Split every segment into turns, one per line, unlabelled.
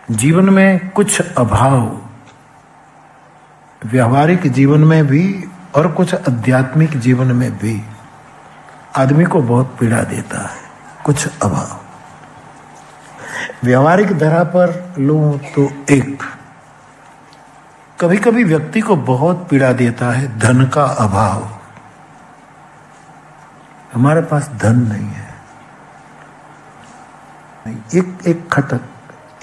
जीवन में कुछ अभाव व्यवहारिक जीवन में भी और कुछ आध्यात्मिक जीवन में भी आदमी को बहुत पीड़ा देता है। कुछ अभाव व्यवहारिक धरा पर लो तो एक कभी कभी व्यक्ति को बहुत पीड़ा देता है धन का अभाव। हमारे पास धन नहीं है, एक खटक,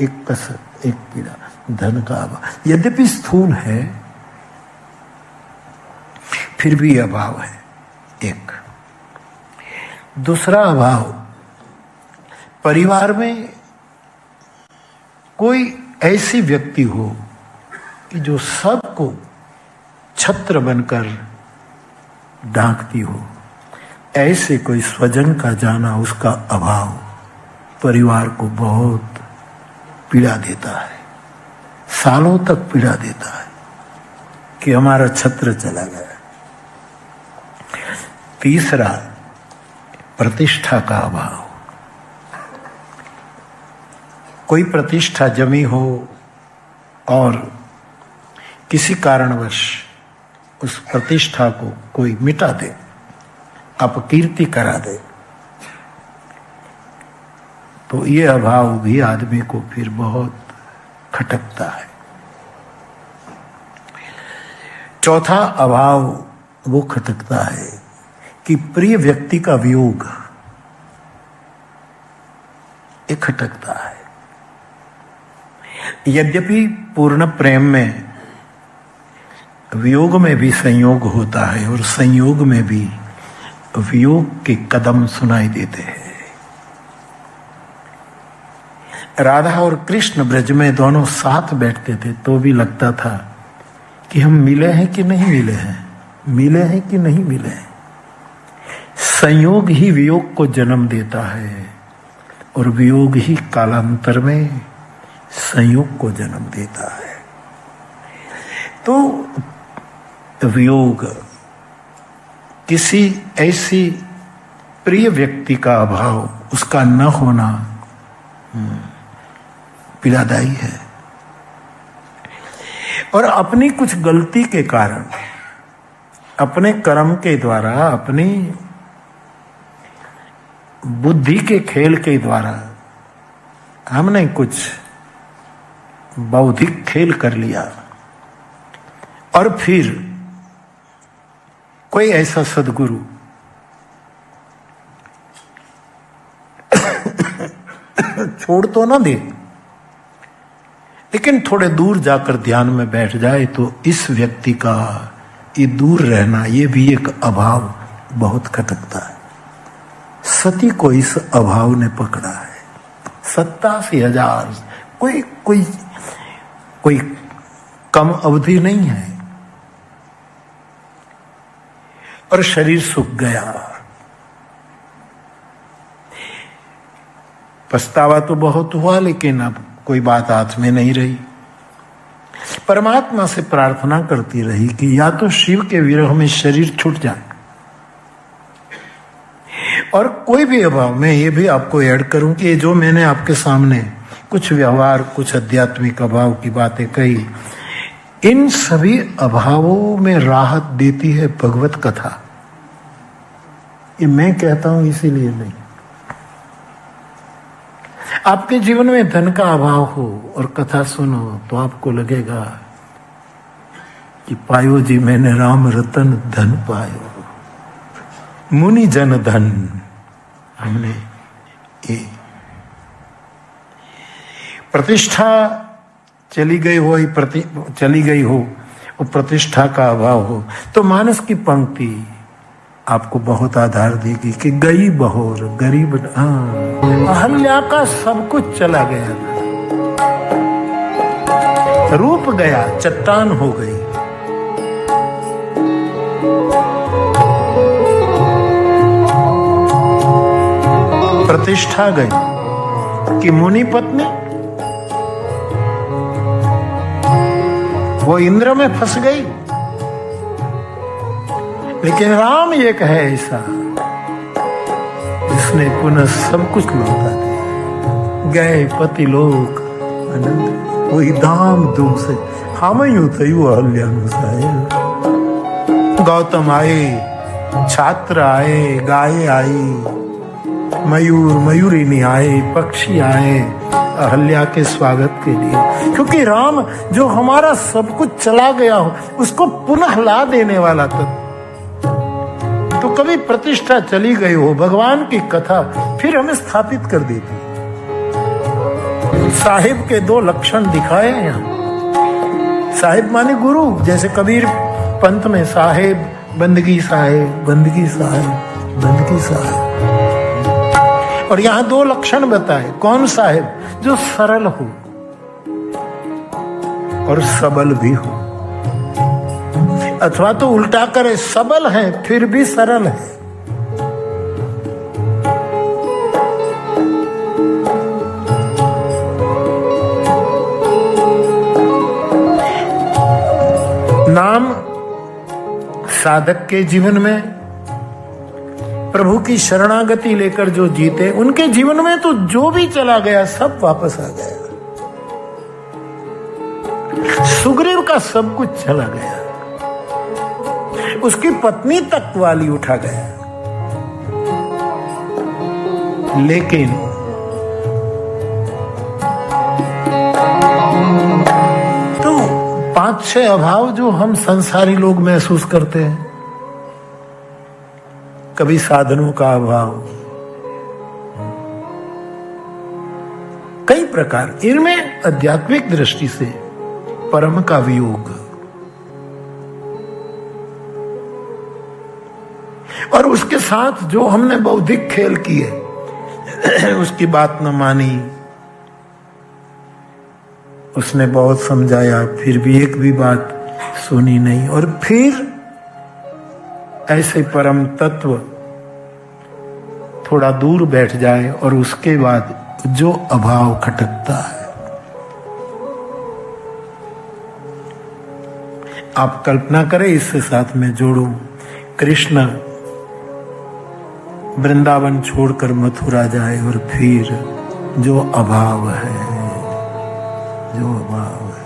एक कसक, एक पीड़ा, धन का अभाव। यद्यपि स्थूल है फिर भी अभाव है। एक दूसरा अभाव, परिवार में कोई ऐसी व्यक्ति हो कि जो सबको छत्र बनकर ढांकती हो, ऐसे कोई स्वजन का जाना, उसका अभाव परिवार को बहुत पीड़ा देता है, सालों तक पीड़ा देता है कि हमारा छत्र चला गया। तीसरा, प्रतिष्ठा का अभाव। कोई प्रतिष्ठा जमी हो और किसी कारणवश उस प्रतिष्ठा को कोई मिटा दे, अपकीर्ति करा दे, तो ये अभाव भी आदमी को फिर बहुत खटकता है। चौथा अभाव वो खटकता है कि प्रिय व्यक्ति का वियोग, ये खटकता है। यद्यपि पूर्ण प्रेम में वियोग में भी संयोग होता है और संयोग में भी वियोग के कदम सुनाई देते हैं। राधा और कृष्ण ब्रज में दोनों साथ बैठते थे तो भी लगता था कि हम मिले हैं कि नहीं मिले हैं, मिले हैं कि नहीं मिले हैं। संयोग ही वियोग को जन्म देता है और वियोग ही कालांतर में संयोग को जन्म देता है। तो वियोग, किसी ऐसी प्रिय व्यक्ति का अभाव, उसका न होना पीड़ादायी है। और अपनी कुछ गलती के कारण, अपने कर्म के द्वारा, अपनी बुद्धि के खेल के द्वारा हमने कुछ बौद्धिक खेल कर लिया और फिर कोई ऐसा सद्गुरु छोड़ तो ना दे, लेकिन थोड़े दूर जाकर ध्यान में बैठ जाए तो इस व्यक्ति का ये दूर रहना, ये भी एक अभाव बहुत खटकता है। सती को इस अभाव ने पकड़ा है। 87,000, कोई कम अवधि नहीं है और शरीर सूख गया। पछतावा तो बहुत हुआ, लेकिन अब कोई बात हाथ में नहीं रही। परमात्मा से प्रार्थना करती रही कि या तो शिव के विरह में शरीर छूट जाए, और कोई भी अभाव, मैं ये भी आपको ऐड करूं कि जो मैंने आपके सामने कुछ व्यवहार, कुछ आध्यात्मिक अभाव की बातें कही, इन सभी अभावों में राहत देती है भगवत कथा। ये मैं कहता हूं इसीलिए नहीं। आपके जीवन में धन का अभाव हो और कथा सुनो तो आपको लगेगा कि पायो जी मैंने राम रतन धन पायो, मुनि जन धन। हमने ये प्रतिष्ठा चली गई हो और प्रतिष्ठा का अभाव हो तो मानस की पंक्ति आपको बहुत आधार देगी कि गई बहोर गरीब। अहल्या का सब कुछ चला गया, रूप गया, चट्टान हो गई। प्रतिष्ठा गई कि मुनि पत्नी वो इंद्र में फंस गई, लेकिन राम एक है ऐसा जिसने पुनः सब कुछ लौटा दिया। गए पति लोक आनंद वही धाम धूम से हम यूं थयु अहल्यानु साहेब। गौतम आए, छात्र आए, गाय आई, मयूर मयूरिनी आए, पक्षी आए अहल्या के स्वागत के लिए, क्योंकि राम जो हमारा सब कुछ चला गया हो उसको पुनः ला देने वाला था। तो कभी प्रतिष्ठा चली गई हो, भगवान की कथा फिर हमें स्थापित कर देती। साहिब के दो लक्षण दिखाए हैं यहाँ। साहिब माने गुरु, जैसे कबीर पंथ में साहिब बंदगी साहिब, बंदगी साहिब, बंदगी साहिब। और यहां दो लक्षण बताए। कौन साहिब? जो सरल हो और सबल भी हो, अथवा तो उल्टा करे, सबल है फिर भी सरल है। नाम साधक के जीवन में प्रभु की शरणागति लेकर जो जीते, उनके जीवन में तो जो भी चला गया सब वापस आ गया। सुग्रीव का सब कुछ चला गया, उसकी पत्नी तक वाली उठा गया, लेकिन तो 5-6 अभाव जो हम संसारी लोग महसूस करते हैं, कभी साधनों का अभाव, कई प्रकार, इनमें आध्यात्मिक दृष्टि से परम का वियोग, और उसके साथ जो हमने बौद्धिक खेल किए, उसकी बात न मानी, उसने बहुत समझाया फिर भी एक भी बात सुनी नहीं, और फिर ऐसे परम तत्व थोड़ा दूर बैठ जाए और उसके बाद जो अभाव खटकता है। आप कल्पना करें, इससे साथ में जोड़ू, कृष्ण वृंदावन छोड़कर मथुरा जाए और फिर जो अभाव है, जो अभाव है,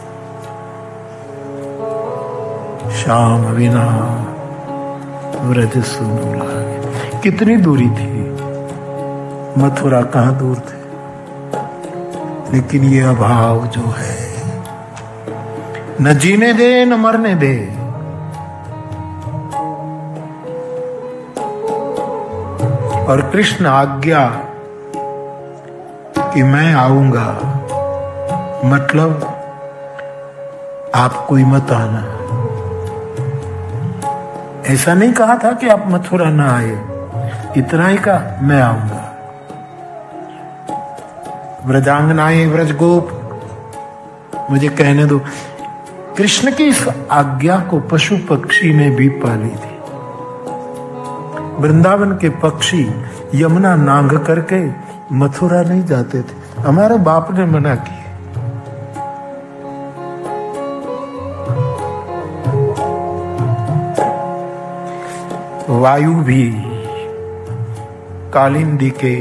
श्याम बिना व्रज सुनु लागे। कितनी दूरी थी, मथुरा कहां दूर थे, लेकिन ये अभाव जो है, न जीने दे न मरने दे। और कृष्ण आज्ञा कि मैं आऊंगा, मतलब आप कोई मत आना। ऐसा नहीं कहा था कि आप मथुरा ना आए, इतना ही कहा मैं आऊंगा। व्रजांगनाएं, व्रजगोप, मुझे कहने दो, कृष्ण की इस आज्ञा को पशु पक्षी ने भी पाली थी। वृंदावन के पक्षी यमुना नांग करके मथुरा नहीं जाते थे, हमारे बाप ने मना किया। वायु भी कालिंदी के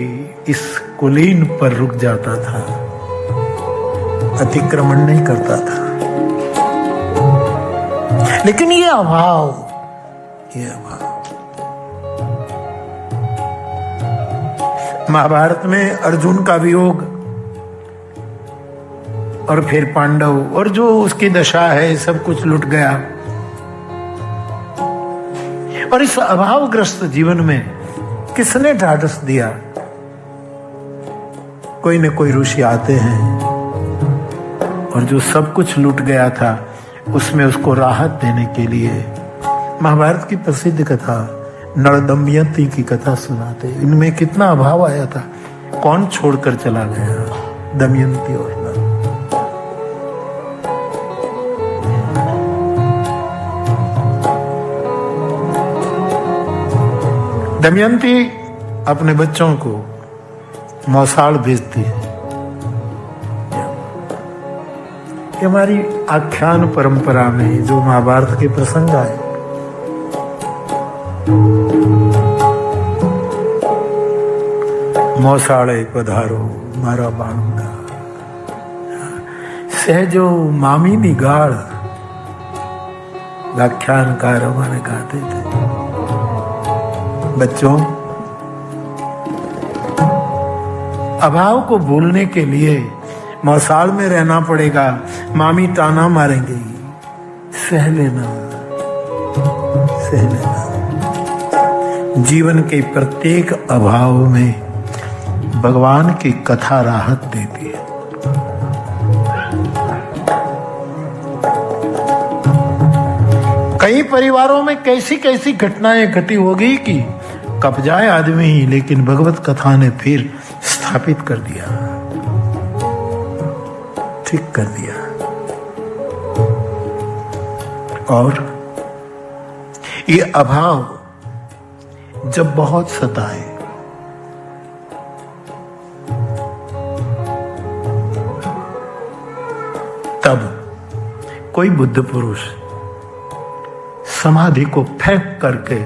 इस कुलीन पर रुक जाता था, अतिक्रमण नहीं करता था। लेकिन ये अभाव, महाभारत में अर्जुन का वियोग और फिर पांडव, और जो उसकी दशा है, सब कुछ लुट गया। और इस अभावग्रस्त जीवन में किसने ढाढ़स दिया? कोई न कोई ऋषि आते हैं और जो सब कुछ लूट गया था उसमें उसको राहत देने के लिए महाभारत की प्रसिद्ध कथा नल दमयंती की कथा सुनाते। इनमें कितना अभाव आया था, कौन छोड़कर चला गया? दमयंती और नल। दमयंती अपने बच्चों को मौसाल भेजती है। ये हमारी आख्यान परंपरा में जो महाभारत के प्रसंग आए, मौसाले पधारो मारा बाणुंगा, सहजो मामी निगाड़ व्याख्यानकार हमारे कहते थे। बच्चों, अभाव को भूलने के लिए मौसाल में रहना पड़ेगा, मामी ताना मारेंगे, सह लेना, सह लेना। जीवन के प्रत्येक अभाव में भगवान की कथा राहत देती है। कई परिवारों में कैसी कैसी घटनाएं घटी होगी कि कब जाए आदमी ही, लेकिन भगवत कथा ने फिर स्थापित कर दिया, ठीक कर दिया। और ये अभाव जब बहुत सताए, तब कोई बुद्ध पुरुष समाधि को फेंक करके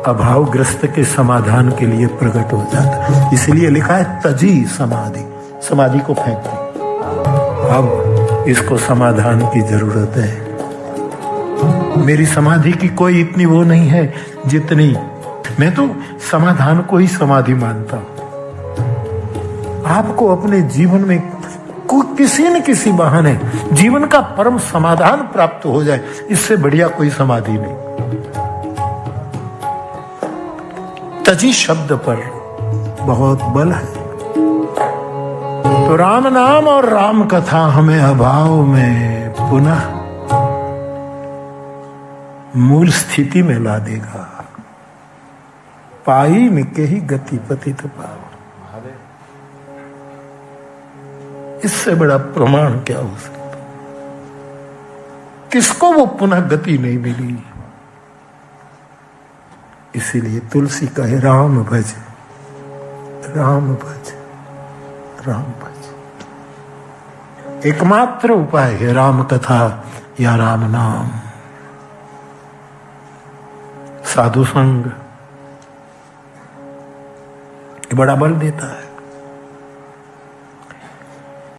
अभावग्रस्त के समाधान के लिए प्रकट हो जाता। इसलिए लिखा है तजी समाधि, समाधि को फेंक दी, अब इसको समाधान की जरूरत है। मेरी समाधि की कोई इतनी वो नहीं है जितनी, मैं तो समाधान को ही समाधि मानता हूं। आपको अपने जीवन में किसी न किसी बहाने जीवन का परम समाधान प्राप्त हो जाए, इससे बढ़िया कोई समाधि नहीं। तजी शब्द पर बहुत बल है। तो राम नाम और राम कथा हमें अभाव में पुनः मूल स्थिति में ला देगा। पाई निके ही गति पतित पाव, इससे बड़ा प्रमाण क्या हो सकता? किसको वो पुनः गति नहीं मिली? इसीलिए तुलसी कहे राम भज, राम भज, राम भज। एकमात्र उपाय है राम कथा या राम नाम। साधु संग बड़ा बल देता है।